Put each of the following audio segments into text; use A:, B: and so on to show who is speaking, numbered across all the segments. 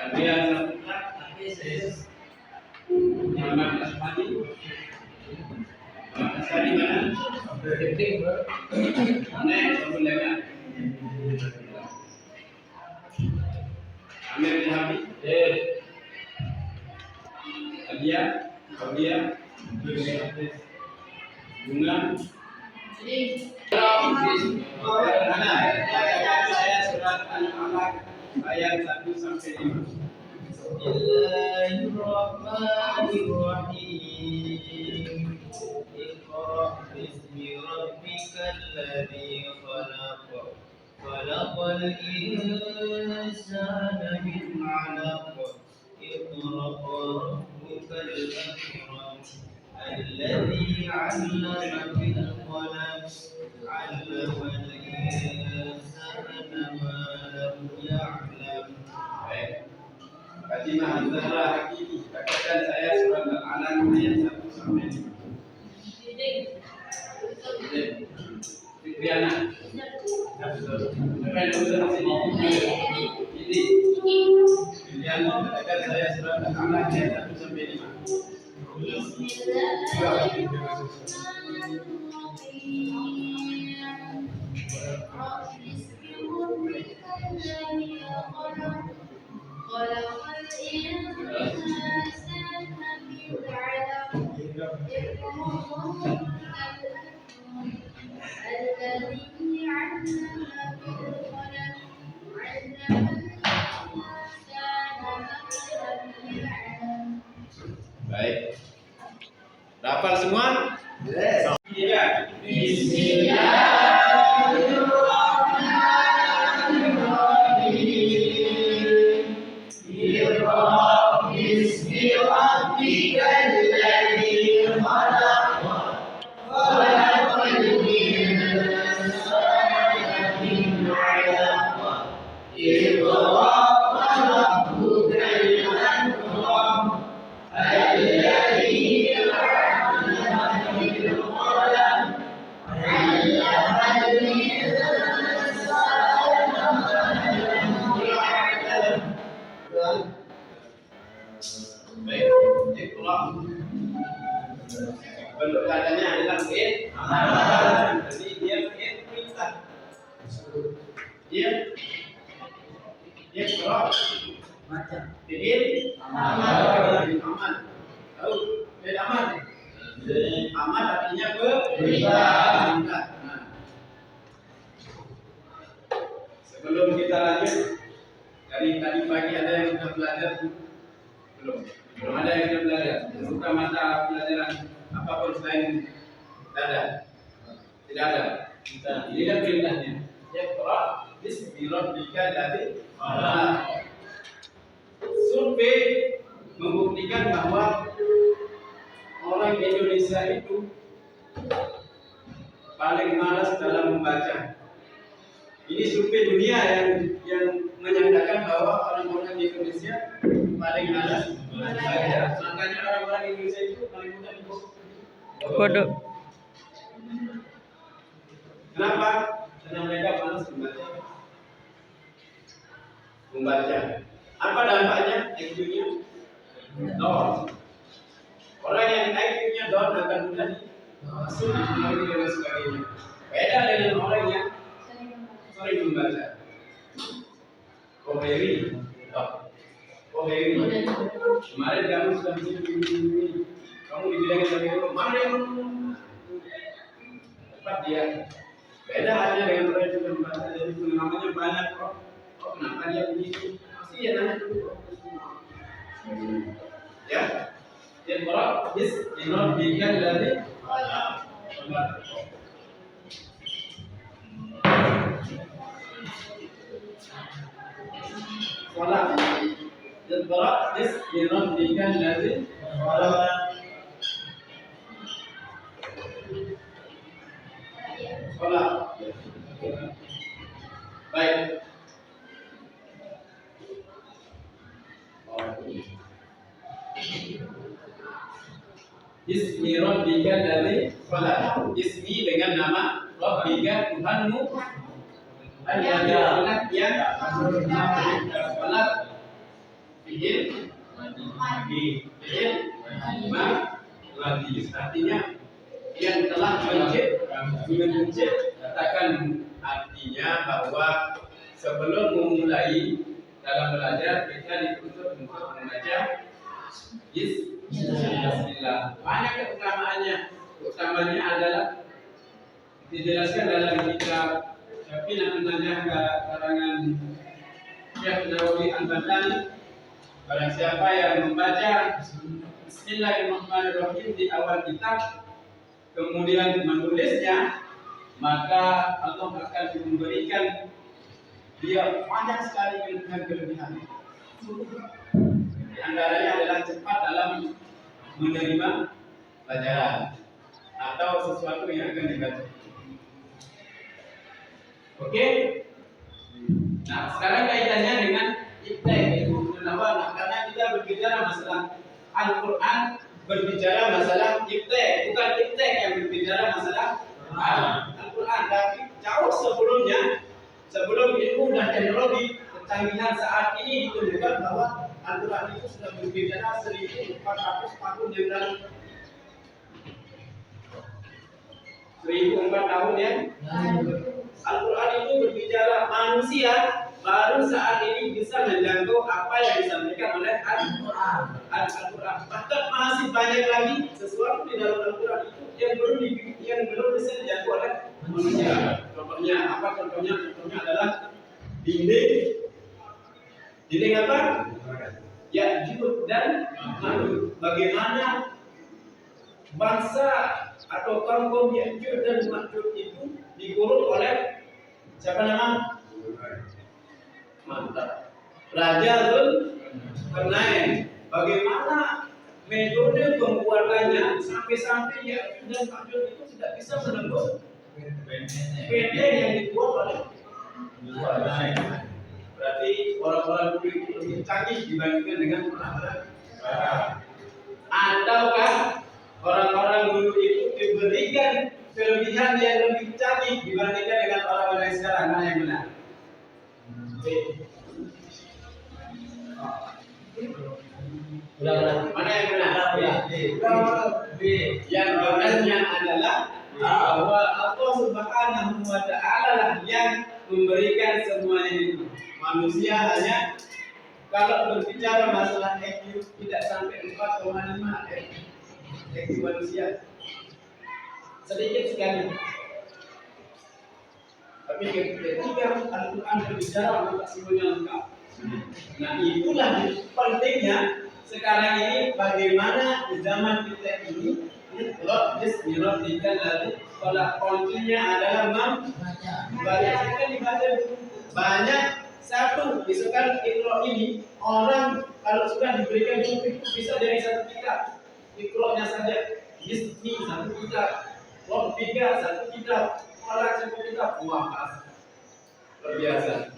A: Adrian Saputra, Sis Muhammad Asmadi, Muhammad Asmadi mana? Mana yang sebelumnya? Amir Jahabi, Adia, Bunga, saya surat Al-Alaq ayat 1 sampai 5. Bismillahirrahmanirrahim. Iqra bismi rabbikal ladzi khalaq. Khalaqal insana min 'alaq. Iqra rabbukal akram. Alladzi 'allama bil qalam. 'allamal insana ma lam ya'lam. Fatimah Zahra Hakimi, bacakan saya surat Al-Alaq ayat 1 sampai 5. Fikriana. Ini. Fikriana, bacakan saya surat Al-Alaq ayat 1 sampai 5. Baik. Hafal semua? Yes. Iya. Bismillahirrahmanirrahim. Iqra bismi rabbikal ladzi khalaq. Khalaqal insana min 'alaq. Iqra rabbukal akram. Alladzi 'allama bil qalam. 'allamal insana ma lam ya'lam. Baik, Iqra. Bentuk katanya adalah fi'il amar. Jadi dia fi'il perintah. Dia Iqra. Baca. Fi'il amar. Aman. Tahu? Fi'il amar. Amar artinya perintah. Nah. Sebelum kita lanjut, dari tadi pagi ada yang sudah belajar? Belum ada yang sudah belajar. Buka mata pelajaran apapun selain dada. Tidak ada. Ini kan perintahnya. Iqra bismi rabbikal ladzi khalaq. Survei membuktikan bahwa orang Indonesia itu paling malas dalam membaca. Ini survei dunia yang menyatakan bahwa orang-orang di Indonesia paling malas membaca. Makanya orang-orang Indonesia itu paling mudah dibodoh. Kenapa? Karena mereka malas membaca. Apa dampaknya? IQ-nya down. Orang yang IQ-nya down akan mudah sulit mengerti dan sebagainya. Beda dengan orang yang sering membaca. Koheri. Kemarin kamu sudah begini. Kamu dibilangin sama orang, mana yang cepat dia. Beda halnya dengan orang yang sudah membaca. Jadi pengalamannya banyak kok. Oh, kenapa dia begitu? Pasti ya nanya dulu. Ya. Iqra bismi rabbikal ladzi khalaq. Salat. Iqra bismi rabbikal ladzi khalaq. Salat. Baik. Bismi rabbika ladzi khalaq. Bismi dengan nama Rabbika Tuhanmu alladzi khalaq yang khalaq. fi'il madi, fi'il madi. Artinya yang telah menciptakan, artinya bahwa sebelum memulai dalam belajar kita dituntut untuk membaca Bismillah. Banyak keutamaannya. Utamanya adalah dijelaskan dalam kitab Syafi'iyah An-Najah karangan Syekh Nawawi Al-Bantani. Barang siapa yang membaca Bismillahirrahmanirrahim di awal kitab kemudian menulisnya, maka Allah akan memberikan dia banyak sekali kelebihan. Di antaranya adalah cepat dalam menerima pelajaran atau sesuatu yang akan dibaca. Oke? Nah, sekarang kaitannya dengan ibtih, yaitu menawar. Karena kita berbicara masalah Al-Quran, berbicara masalah ibtih, bukan ibtih yang berbicara masalah Al-Quran, tapi jauh sebelumnya, sebelum ilmu dan teknologi kecanggihan saat ini ditunjukkan bahwa Al-Quran itu sudah berbicara 1400 tahun yang lalu. 1004 tahun ya. Al-Quran itu berbicara manusia baru saat ini bisa menjangkau apa yang disampaikan oleh Al-Quran. Bahkan masih banyak lagi sesuatu di dalam Al-Quran itu yang belum bisa dijangkau oleh manusia. Contohnya apa? Contohnya adalah dinding apa? Ya'juj dan Ma'juj. Bagaimana bangsa atau kaum Ya'juj dan Ma'juj itu digurung oleh siapa nama? Mantap. Raja Dzulqarnain. Bagaimana metode pembuatannya sampai-sampai Ya'juj dan Ma'juj itu tidak bisa menembus benteng yang dibuat oleh Dzulqarnain. Berarti orang-orang dulu itu lebih canggih dibandingkan dengan orang-orang sekarang. Ataukah orang-orang dulu itu diberikan kelebihan yang lebih canggih dibandingkan dengan orang-orang sekarang? Mana yang benar? Mana yang benar? Yang benarnya adalah bahwa Allah Subhanahu wa Ta'ala lah yang memberikan semuanya itu. Manusia hanya kalau berbicara masalah IQ tidak sampai 4,5 IQ manusia, sedikit sekali. Tapi ketika Al-Quran berbicara maka semuanya lengkap. Nah, itulah pentingnya sekarang ini bagaimana di zaman kita ini dirotikan lalu kalau kuncinya adalah membaca. Dibaca banyak. Satu, misalkan Iqra ini orang kalau sudah diberikan buku bisa dari satu kitab. Iqra-nya saja Bismi satu kitab, Rabbika satu kitab, Falaq satu kitab. Wah, luar biasa.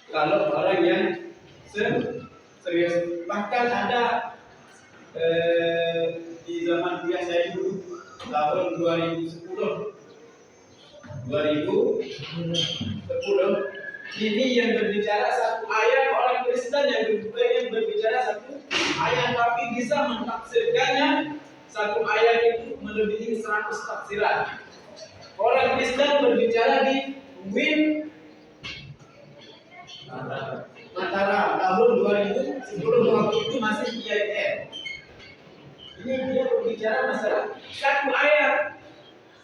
A: Kalau orang yang serius, bahkan ada di zaman kuliah saya dulu tahun 2010 ini yang berbicara satu ayat, orang Kristen yang berbicara satu ayat tapi bisa mentafsirkannya satu ayat itu melebihi 100 tafsiran. Orang Kristen berbicara di Win Mataram tahun 2010 waktu itu masih IAIN. Ini dia berbicara masalah satu ayat.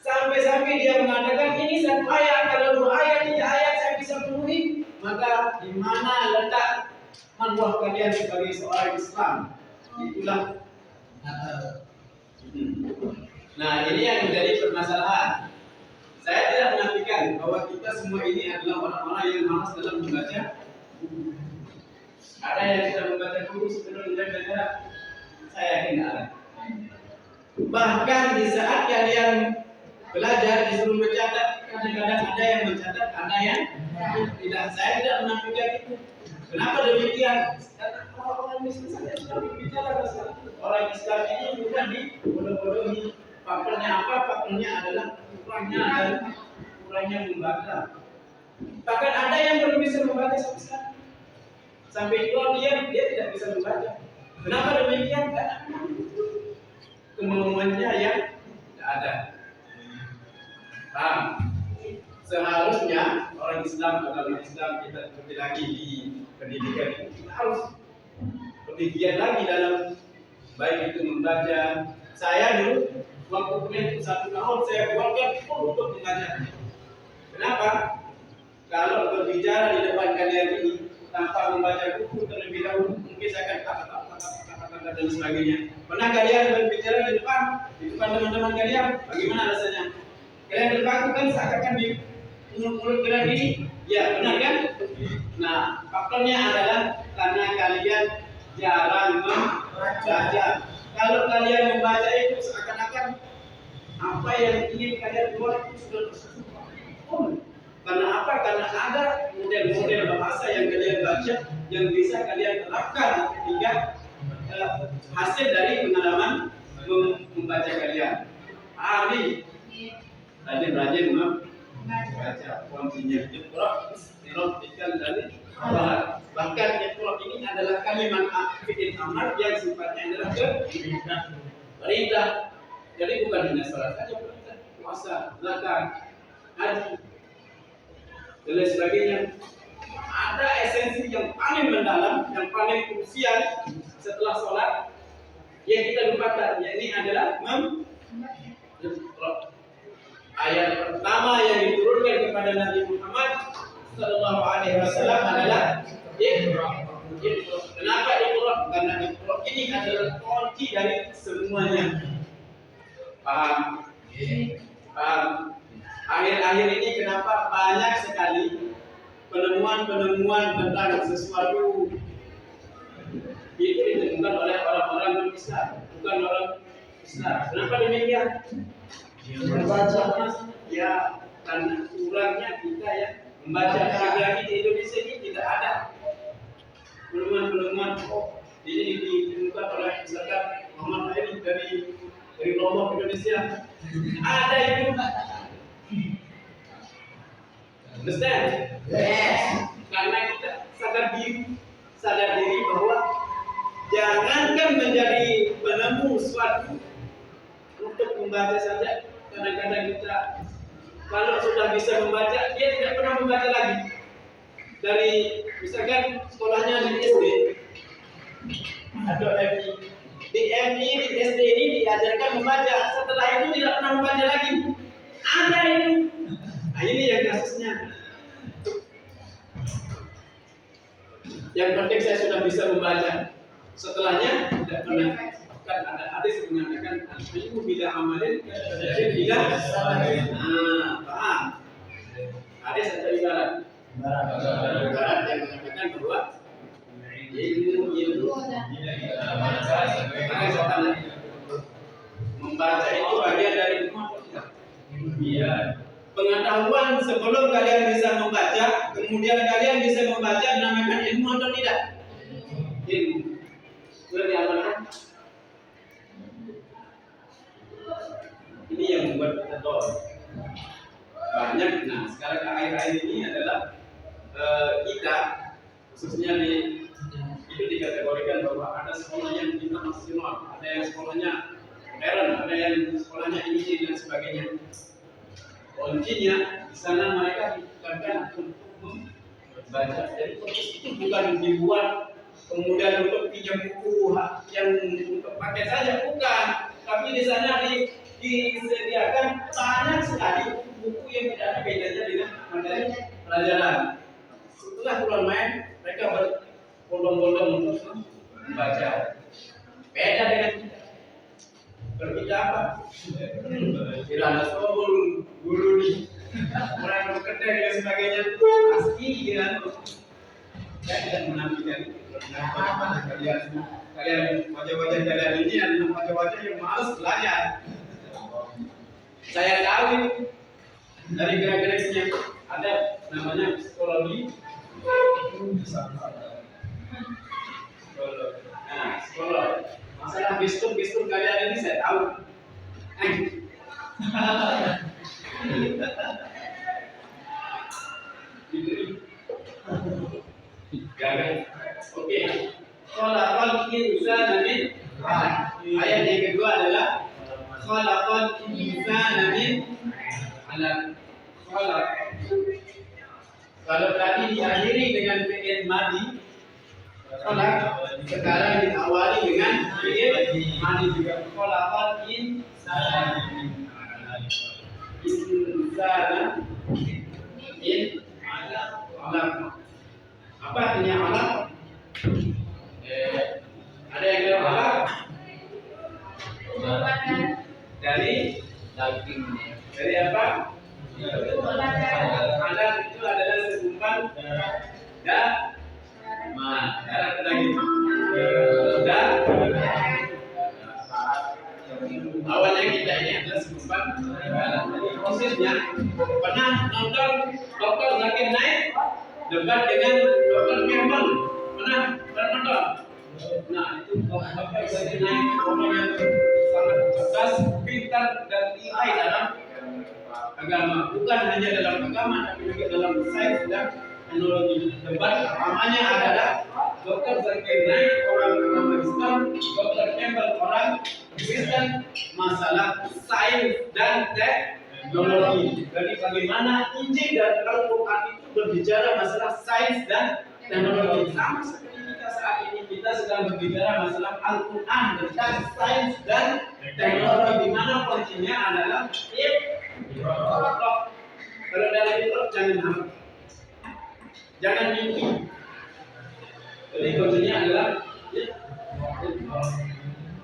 A: Sampai-sampai dia mengatakan ini satu ayat, kalau 2 ayat 3 ayat saya bisa penuhi, maka di mana letak marwah kalian sebagai seorang Islam? Itulah. Nah, ini yang menjadi permasalahan. Saya tidak menafikan bahwa kita semua ini adalah orang-orang yang malas dalam membaca buku. Ada yang tidak membaca buku sebelum belajar, saya yakin ada. Bahkan di saat kalian belajar disuruh mencatat, kadang-kadang ada yang mencatat, ada yang tidak. Saya tidak menafikan itu. Kenapa demikian? Karena orang miskin saja sudah berbicara masalah orang Islam ini bukan dibodoh-bodohi. Faktornya apa? Faktornya adalah kurangnya membaca. Bahkan ada yang belum bisa membaca sampai sekarang. Sampai itu dia tidak bisa membaca. Kenapa demikian? Karena kemampuannya yang tidak ada. Paham? Seharusnya orang Islam atau Islam kita seperti lagi di pendidikan ini, kita harus lebih giat lagi dalam baik itu membaca. Saya dulu waktu kuliah 1 tahun saya keluarkan full untuk membaca. Kenapa? Kalau berbicara di depan kalian ini tanpa membaca buku terlebih dahulu, mungkin saya akan kata-kata dan sebagainya. Pernah kalian berbicara di depan teman-teman kalian? Bagaimana rasanya? Kalian berbaku kan seakan-akan di mulut kalian ini, ya benar kan? Nah, faktornya adalah karena kalian jarang membaca. Kalau kalian membaca itu seakan-akan apa yang ingin kalian buat itu sudah tersusun. Karena apa? Karena ada model-model bahasa yang kalian baca yang bisa kalian terapkan ketika hasil dari pengalaman membaca kalian. Ahli rajin-rajin membaca kuncinya Iqra bismillahirrahmanirrahim dari awal. Bahkan Iqra ini adalah kalimat fi'il amar yang sifatnya adalah perintah. Jadi bukan hanya salat saja, puasa, zakat, haji dan lain sebagainya. Ada esensi yang paling mendalam, yang paling krusial setelah sholat yang kita lupakan, yakni adalah ayat pertama yang diturunkan kepada Nabi Muhammad Sallallahu Alaihi Wasallam adalah Iqra. Kenapa Iqra? Karena Iqra ini adalah kunci dari semuanya. Paham? Paham? Akhir-akhir ini kenapa banyak sekali penemuan-penemuan tentang sesuatu itu ditemukan oleh orang-orang non-Islam, bukan orang Islam. Kenapa demikian? Membaca, ya karena kurangnya kita ya membaca. Lagi di Indonesia ini tidak ada penemuan-penemuan ini ditemukan oleh misalkan Muhammad Ali dari Lombok Indonesia. Ada itu. Understand? Yes. Karena kita sadar diri bahwa jangankan menjadi penemu suatu untuk membaca saja. Kadang-kadang kita kalau sudah bisa membaca, dia tidak pernah membaca lagi. Dari misalkan sekolahnya di SD atau MI, di MI di SD ini diajarkan membaca. Setelah itu tidak pernah membaca lagi. Ada itu. Nah, ini yang kasusnya. Yang penting saya sudah bisa membaca. Setelahnya tidak pernah. Kan ada hadis yang mengatakan ilmu bila amalin bila paham. Hadis atau ibarat? Ibarat yang mengatakan bahwa ilmu membaca itu bagian dari ilmu atau tidak? Iya. Pengetahuan sebelum kalian bisa membaca, kemudian kalian bisa membaca dinamakan ilmu atau tidak? Ilmu. Sudah diamalkan? Ini yang membuat kita tahu banyak. Nah, sekarang akhir-akhir ini adalah kita khususnya itu dikategorikan bahwa ada sekolah yang internasional, ada yang sekolahnya modern, ada yang sekolahnya ini dan sebagainya. Kuncinya di sana mereka ditekankan untuk membaca. Jadi kursus itu bukan dibuat kemudian untuk pinjam buku yang untuk pakai saja, bukan. Tapi di sana disediakan banyak sekali buku yang tidak ada kaitannya dengan materi pelajaran. Setelah pulang main, mereka berbondong-bondong untuk membaca. Beda dengan kita. Kalau kita apa? Tidak ada sobul, guru nih, orang bekerja dan sebagainya. Pasti dengan saya tidak menampilkan kalian wajah-wajah kalian ini adalah wajah-wajah yang malas belajar. Saya tahu dari gerak-geriknya ada namanya psikologi. Psikolog. Masalah gestur kalian ini saya tahu. Gagal. Oke. Khalaqal insana min 'alaq. Ayat yang kedua adalah khalaqal insana min 'alaq. Khalaq. Kalau tadi diakhiri dengan fi'il madhi, khalaq, sekarang diawali dengan fi'il madhi juga. Khalaqal insana min 'alaq. Apa artinya 'alaq? Ada yang tahu alaq? Dari daging. Dari apa? Alaq itu adalah segumpal darah daging. Awalnya kita ini adalah segumpal darah. Jadi prosesnya pernah nonton Dr. Zakir Naik debat dengan Dr. Campbell? Pernah nonton? Nah, itu Dr. Zakir Naik orang yang sangat cerdas, pintar dan lihai dalam agama. Bukan hanya dalam agama, tapi juga dalam sains dan teknologi. Debat pertamanya adalah Dr. Zakir Naik orang agama Islam, Dr. Campbell orang Kristen, masalah sains dan teknologi. Jadi bagaimana Injil dan Al-Quran itu berbicara masalah sains dan teknologi. Sama seperti kita saat ini, kita sedang berbicara masalah Al-Quran tentang sains dan teknologi, di mana kuncinya adalah iqra. Kalau dalam iqra jangan hamil, jangan mimpi. Jadi kuncinya adalah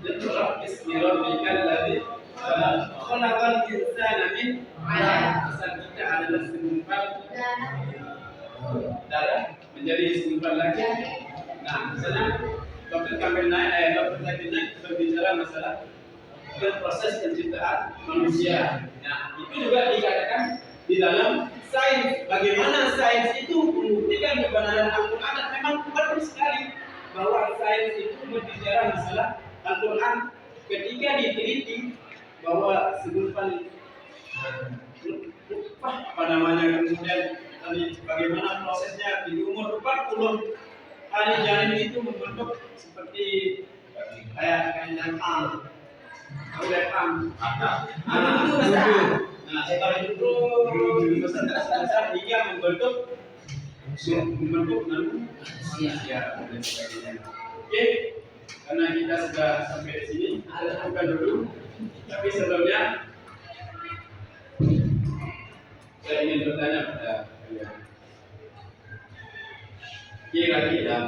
A: iqra bismi rabbikal ladzi khalaqal insana min 'alaq. Asal kita adalah segumpal darah menjadi segumpal laki. Nah, di sana Dr. Zakir Naik berbicara masalah proses penciptaan manusia. Nah, itu juga dikatakan di dalam sains. Bagaimana sains itu membuktikan kebenaran Al-Quran, dan memang benar sekali bahwa sains itu berbicara masalah Al-Quran. Ketika diteliti bahwa segumpal kemudian bagaimana prosesnya di umur 40 hari janin itu membentuk seperti kayak lepam. Nah, setelah itu besar hingga membentuk manusia. Oke, karena kita sudah sampai di sini, bukan dulu. Tapi sebelumnya saya ingin bertanya pada kalian. Kira-kira